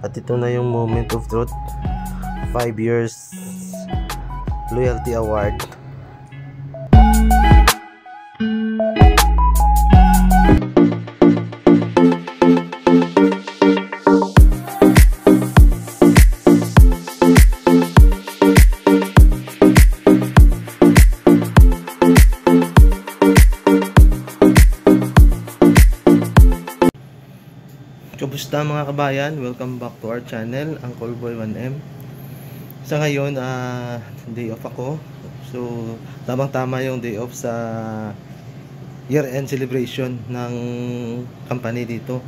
At ito na yung moment of truth. 5 years loyalty award. Kamusta mga kabayan? Welcome back to our channel, Uncle Boy 1M. Sa ngayon, day off ako. So, tamang-tama yung day off sa year-end celebration ng company dito.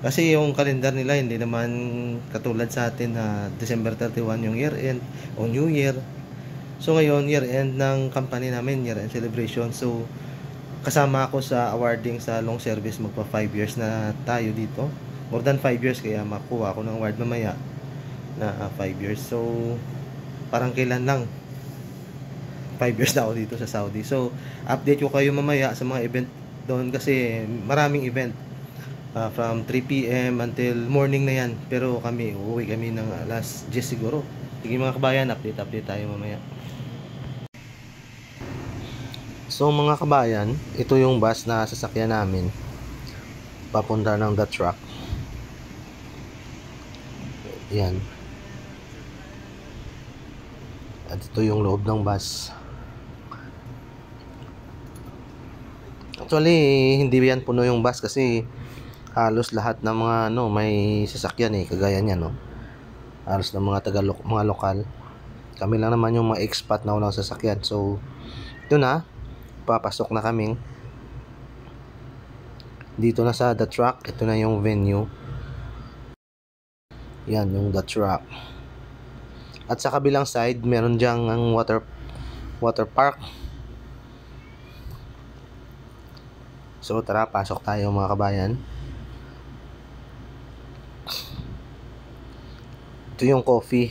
Kasi yung kalendar nila hindi naman katulad sa atin na December 31 yung year-end o New Year. So ngayon, year-end ng company namin, year-end celebration. So, kasama ako sa awarding sa long service. Magpa 5 years na tayo dito, more than 5 years, kaya makuha ako ng award mamaya na 5 years. So parang kailan lang 5 years na ako dito sa Saudi. So update ko kayo mamaya sa mga event doon, kasi maraming event from 3 PM until morning na yan. Pero kami, uuwi kami ng alas 10 siguro. Sige mga kabayan, update tayo mamaya. So mga kabayan, ito yung bus na sasakyan namin papunta ng The Truck. Yan. At ito yung loob ng bus. Actually, hindi yan puno yung bus kasi halos lahat ng mga may sasakyan kagaya niyan halos ng mga mga lokal. Kami lang naman yung mga expat na walang sasakyan. So ito na, papasok na kaming dito na sa The Truck. Ito na yung venue. Yan yung The Truck. At sa kabilang side meron dyang ang water park. So tara, pasok tayo mga kabayan. Ito yung coffee.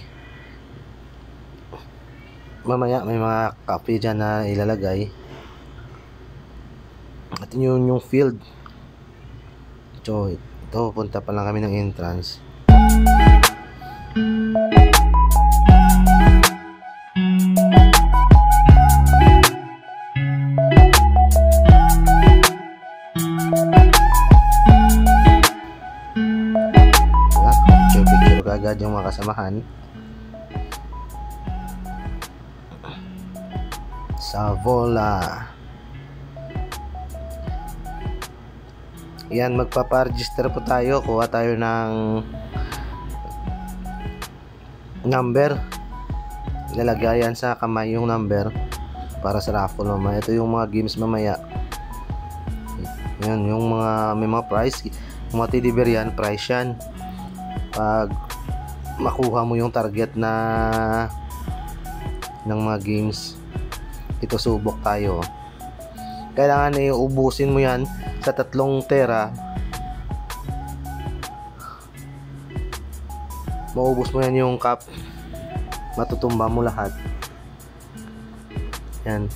Mamaya may mga coffee dyan na ilalagay. At yun yung field. So ito, punta pa lang kami ng entrance. Picture agad yung mga kasamahan sa Vola. Yan, magpapa-register po tayo. Kuha tayo ng number. Ilalagayan sa kamay yung number para sa raffle mamaya. Ito yung mga games mamaya. Yan, yung mga may mga prize. Yung mga teddy bear yan, prize yan. Pag makuha mo yung target na ng mga games, ito subok tayo. Kailangan ubusin mo yan sa 3 tera. Maubos mo yan yung cup, matutumba mo lahat. Yan.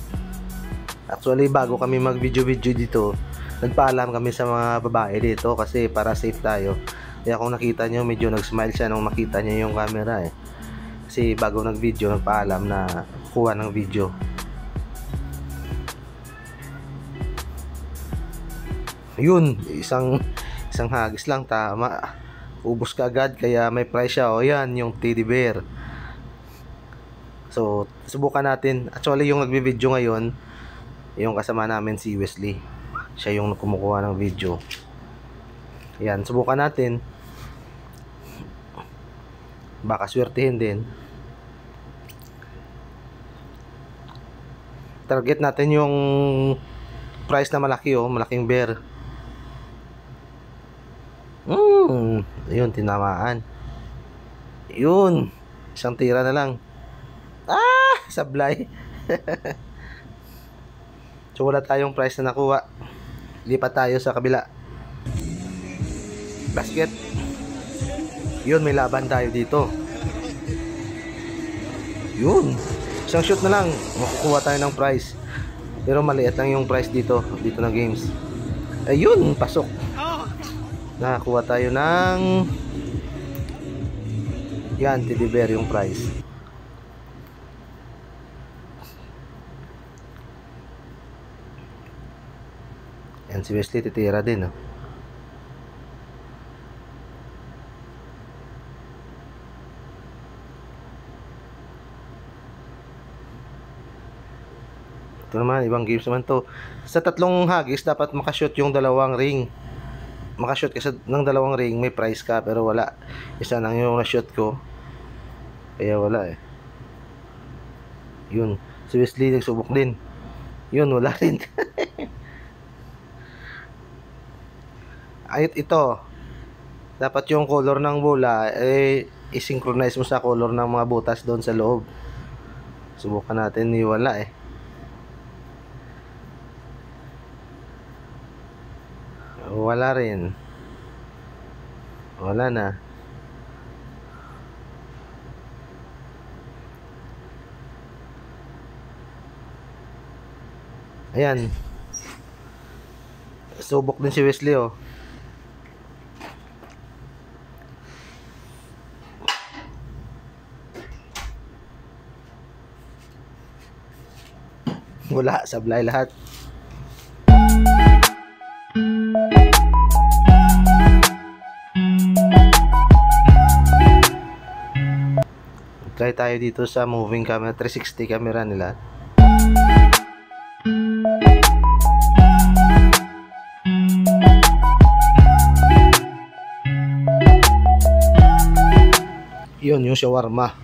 Actually, bago kami mag video dito, nagpaalam kami sa mga babae dito kasi para safe tayo. Kaya kung nakita nyo, medyo nag-smile siya nung makita niya yung camera kasi bago nag-video, nagpaalam na kuha ng video. Yun, isang hagis lang, tama. Ubos ka agad, kaya may price siya. O yan, yung teddy bear. So, subukan natin. Actually, yung nagbi-video ngayon, yung kasama namin si Wesley. Siya yung kumukuha ng video. Yan, subukan natin. Baka swertihin din. Target natin yung price na malaki, malaking bear. Ayun, tinamaan. Yun, isang tira na lang. Sablay. So wala tayong price na nakuha. Lipat tayo sa kabila. Basket. Yun, may laban tayo dito. Yun, isang shoot na lang, makukuha tayo ng prize. Pero maliit lang yung price dito na games. Ayun, pasok. Nakakuha tayo ng Yan, teddy bear yung price. Yan, si Wesley titira din, no? Ito naman, ibang games naman to. Sa tatlong hagis, dapat makashoot yung dalawang ring. Makashoot ka ng dalawang ring, may prize ka. Pero wala. Isa lang yung na-shoot ko. Kaya wala eh. Yun. Si Wesley nagsubok din. Yun, wala rin. Ayot ito. Dapat yung color ng bola, i-synchronize mo sa color ng mga butas doon sa loob. Subukan natin, wala eh. Wala rin. Wala na. Ayan. Subok din si Wesley, oh. Wala, sablay lahat. Try tayo dito sa moving camera, 360 camera nila. Yun, yung shawarma.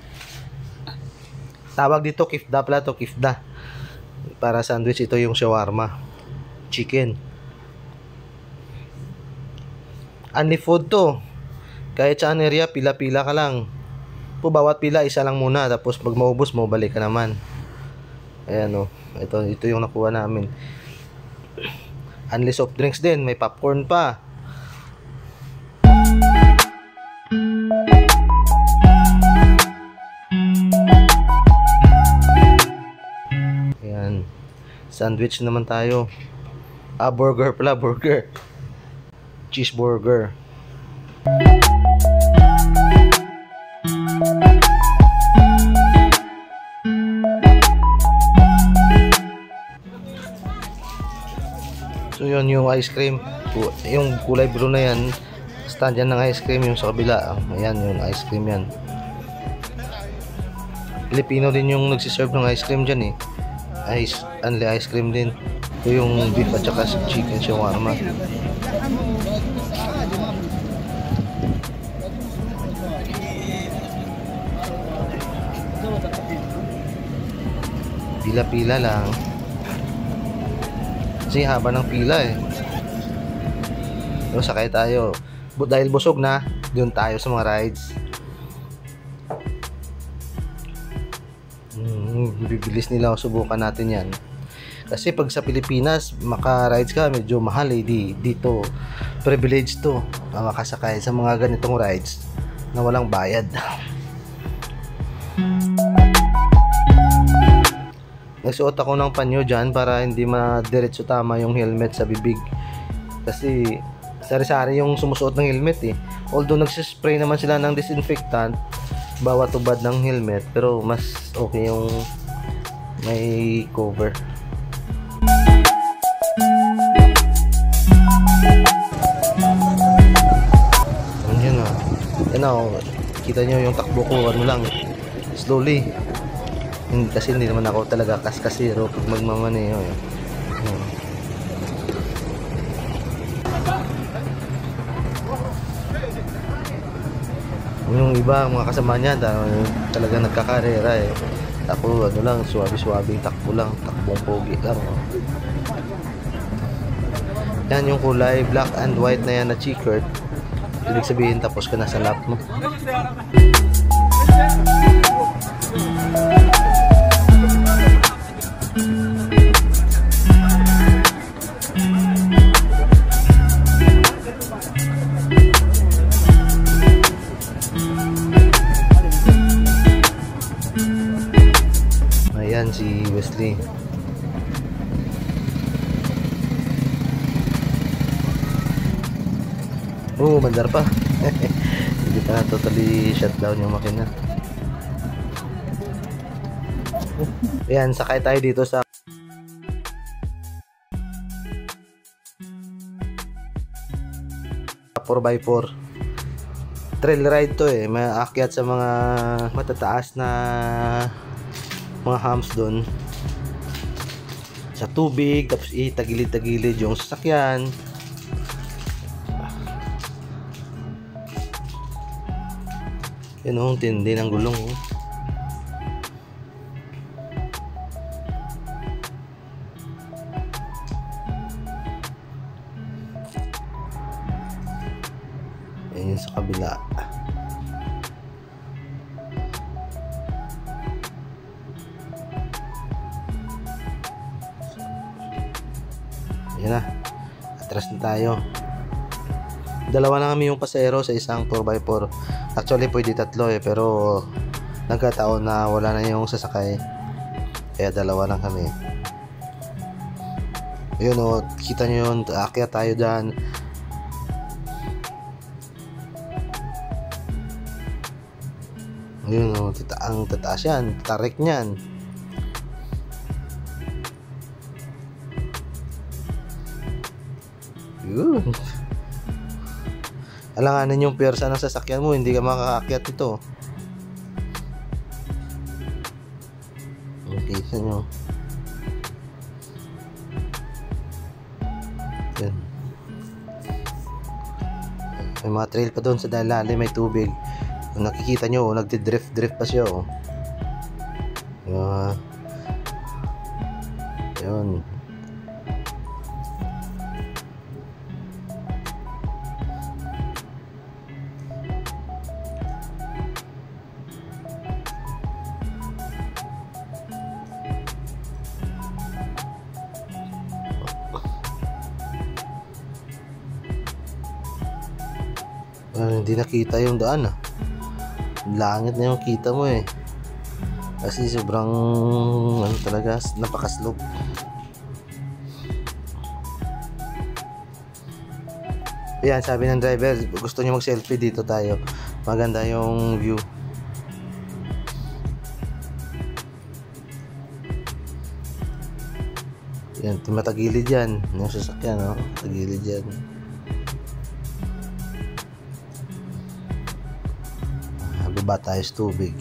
Tawag dito kifda pala to, kifda. Para sandwich, ito yung shawarma. Chicken. Only food to. Kahit saan area, pila-pila ka lang. Po, bawat pila, isa lang muna. Tapos pag maubos mo, balik ka naman. Ayan o. Ito yung nakuha namin. Only soft drinks din. May popcorn pa. Ayan. Sandwich naman tayo. Burger pala. Burger. Cheeseburger. So yun yung ice cream, yung kulay blue na yan, stand yan ng ice cream. Yung sa kabila, ayan yung ice cream yan. Pilipino din yung nagsiserve ng ice cream dyan eh. Only ice cream din. Ito yung beef at saka chicken shawarma. Pila-pila lang. Kasi haba ng pila eh. So, sakay tayo. Dahil busog na, doon tayo sa mga rides. Bibilis nila, subukan natin yan. Kasi pag sa Pilipinas, maka-rides ka, medyo mahal eh. Dito, privilege to. Makasakay sa mga ganitong rides na walang bayad. Nagsuot ako ng panyo dyan para hindi madiretso tama yung helmet sa bibig. Kasi sari-sari yung sumusuot ng helmet eh. Although nagsispray naman sila ng disinfectant bawat tubad ng helmet, pero mas okay yung may cover. Yan o. Yan o. Kita nyo yung takbo ko. Ano lang. Slowly. Kasi hindi naman ako talaga kaskasiro pag magmamaneho eh. Yung iba mga kasama niya talaga nagkakarera eh. Ako ano lang, suwabi-suwabing takbo lang, takbong pogi lang. Yan yung kulay black and white na yan na checkered. Ibig sabihin tapos ka na sa lap mo. Ayan si Wesley. Mandar pa. Hindi pa na totally shutdown yung makina. Ayan, sakay tayo dito sa 4x4 trail ride to eh. May aakyat sa mga matataas na mga humps doon sa tubig, tapos itagilid-tagilid yung sasakyan. Yun oh, tindi ng gulong oh. Ayan sa kabila. Ayan na, atras na tayo. Dalawa na kami yung pasero sa isang 4x4. Actually pwede tatlo eh, pero nagkataon na wala na yung sasakay, kaya dalawa lang kami. Yun o, kita nyo yun, aakyat tayo dyan. Yun o, ang tataas yan, tarik nyan. Yun. Alanganin yung pwersa ng sasakyan mo, hindi ka makakaakyat ito. Okay, sa nyo. Yan. May mga trail pa doon sa lalim, may tubig. Kung nakikita nyo, nagdi-drift pa siya oh. Yun. Hindi nakita yung daan ah. Langit na yung kita mo eh. Kasi sobrang ano talaga, napakaslope. Ayan, sabi ng driver, gusto niyo mag selfie dito tayo. Maganda yung view. Yan, matagilid yan. Yung sasakyan oh, matagilid yan. Baba tayo sa tubig.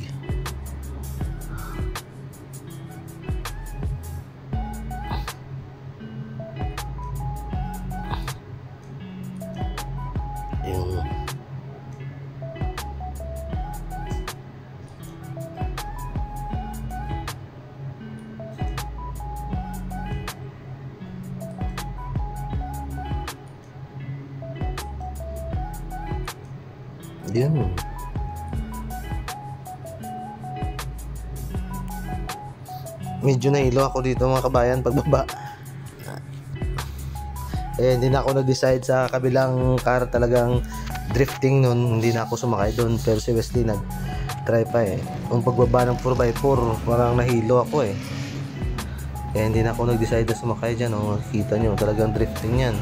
Yung yun. Medyo nahilo ako dito mga kabayan pagbaba. Eh hindi na ako nag-decide sa kabilang car, talagang drifting nun, hindi na ako sumakay doon. Pero si Wesley nag-try pa eh. Kung pagbaba ng 4x4 parang nahilo ako eh. Kaya hindi na ako nag-decide na sumakay dyan oh. Kita nyo talagang drifting yan.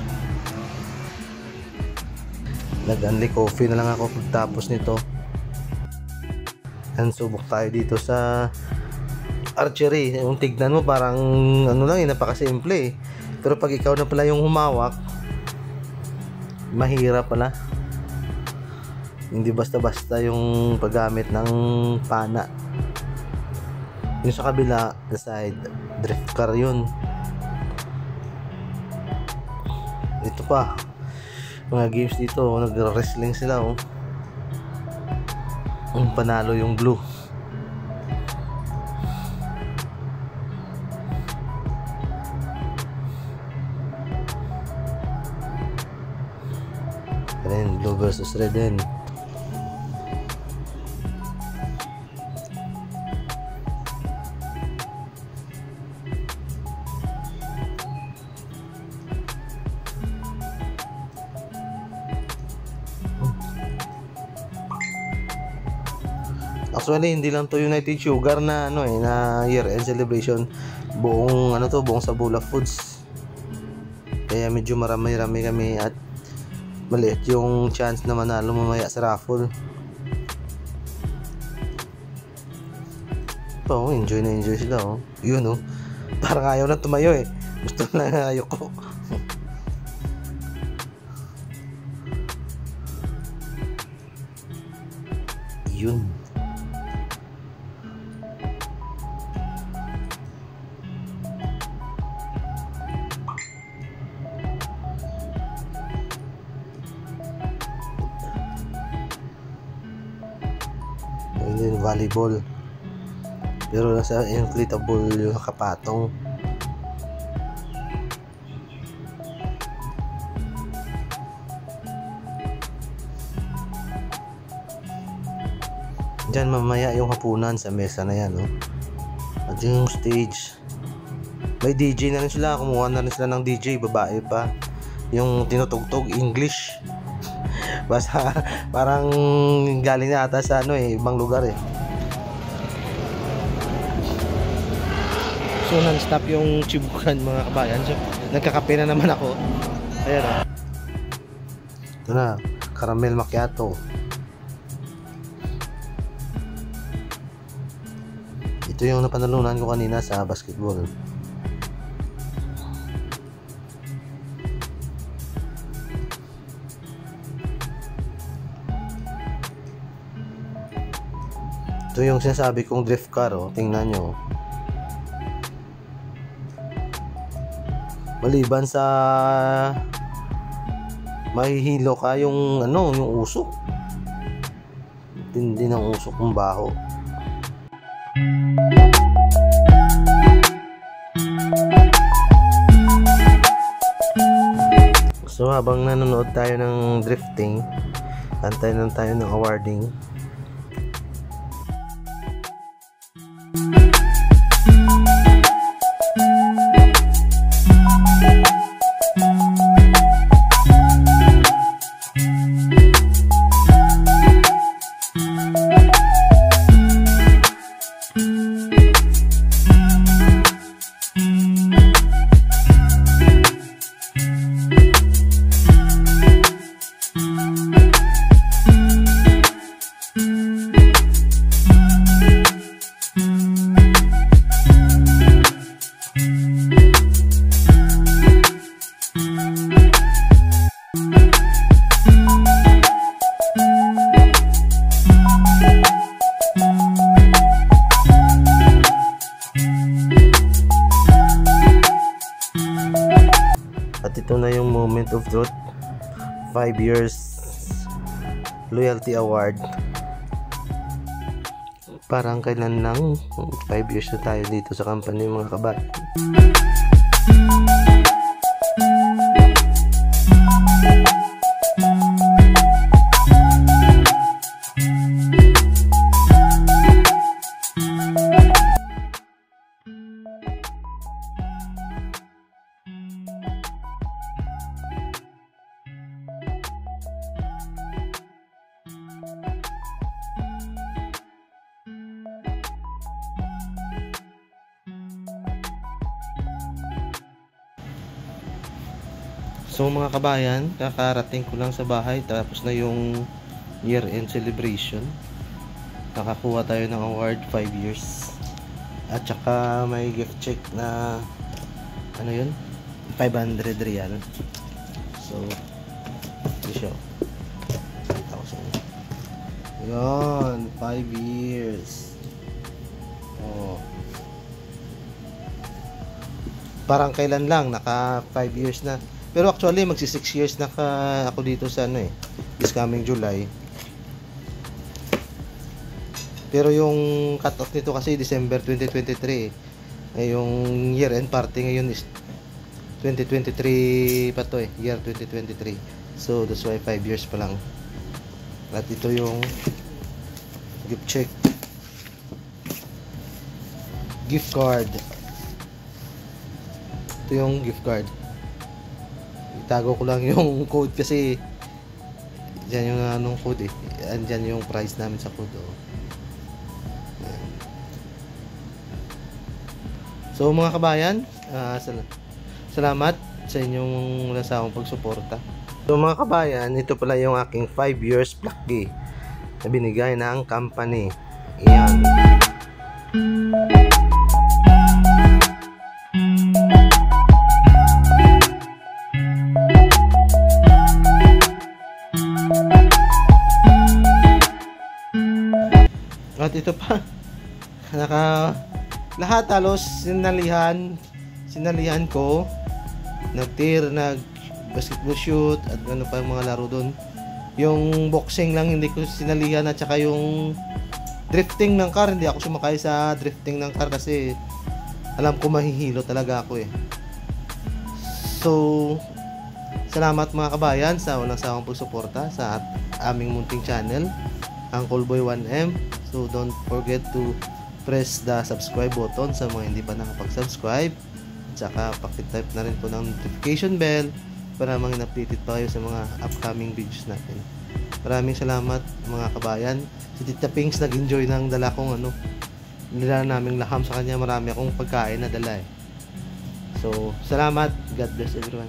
Nag-unli coffee na lang ako pagtapos nito. And subok tayo dito sa archery. Yung tignan mo parang ano lang, napakasimple eh. Pero pag ikaw na pala yung humawak, mahirap pala. Hindi basta-basta yung paggamit ng pana. Yung sa kabila, the side, drift car yun. Ito pa, mga games dito, nag-wrestling sila oh. Panalo yung blue. Blue versus red din. Actually hindi lang to United Sugar na ano eh, na year end celebration. Buong ano to, buong Sabula Foods. Kaya medyo marami-rami kami at maliit yung chance na manalo mamaya sa raffle. pa, oh. Enjoy na enjoy sila, oh. Yun, oh. Parang ayaw na tumayo, eh. Gusto na ayaw ko. Yun. Ayun, volleyball. Pero nasa inflatable yung kapatong. Diyan mamaya yung hapunan sa mesa na yan, oh. At yung stage, may DJ na rin sila. Kumuha na rin sila ng DJ, babae pa. Yung tinutugtog English. Basta parang galing na ata sa ano, eh, ibang lugar, eh. So non-stop yung chibukan, mga kabayan. So nagkakape na naman ako. Ayan, oh. Ito na, caramel macchiato. Ito yung napanalunan ko kanina sa basketball. Ito yung sinasabi kong drift car, oh. Tingnan nyo. Maliban sa mahihilo ka yung ano, yung usok. Tindi ng usok ng baho. So habang nanonood tayo ng drifting, antay lang tayo ng awarding. At ito na yung moment of truth. 5 years loyalty award. Parang kailan lang 5 years na tayo dito sa company, mga kabayan. So mga kabayan, kakarating ko lang sa bahay, tapos na yung year-end celebration. Nakakuha tayo ng award 5 years. At saka may gift check na ano yun? 500 real. So ito siya. Yun, 5 years. Oh. Parang kailan lang, naka 5 years na. Pero actually magsi 6 years na ako dito sa ano, eh, this coming July. Pero yung cut off nito kasi December 2023. Eh, yung year end party ngayon is 2023 pa to, eh, year 2023. So that's why 5 years pa lang. At ito yung gift check, gift card. Ito yung gift card. Itago ko lang yung code kasi dyan yung anong code, eh. Andyan yung price namin sa code, oh. So mga kabayan, salamat sa inyong walang sawang pagsuporta. So mga kabayan, ito pala yung aking 5 years lucky na binigay ng company. Ayan. At ito pa, lahat halos sinalihan ko, nag-tier, nag-basketball shoot, at ano pa yung mga laro doon. Yung boxing lang hindi ko sinalihan, at saka yung drifting ng car, hindi ako sumakay sa drifting ng car kasi alam ko mahihilo talaga ako eh. So, salamat mga kabayan sa walang sawang pagsuporta sa aming munting channel, ang Callboy 1M. So don't forget to press the subscribe button sa mga hindi pa nakapag-subscribe. Tsaka pakitype na rin po ng notification bell para mga updated pa kayo sa mga upcoming videos natin. Maraming salamat mga kabayan. Si Tita Pinks nag-enjoy ng dala kong nila naming laham sa kanya. Marami akong pagkain na dala eh. So salamat. God bless everyone.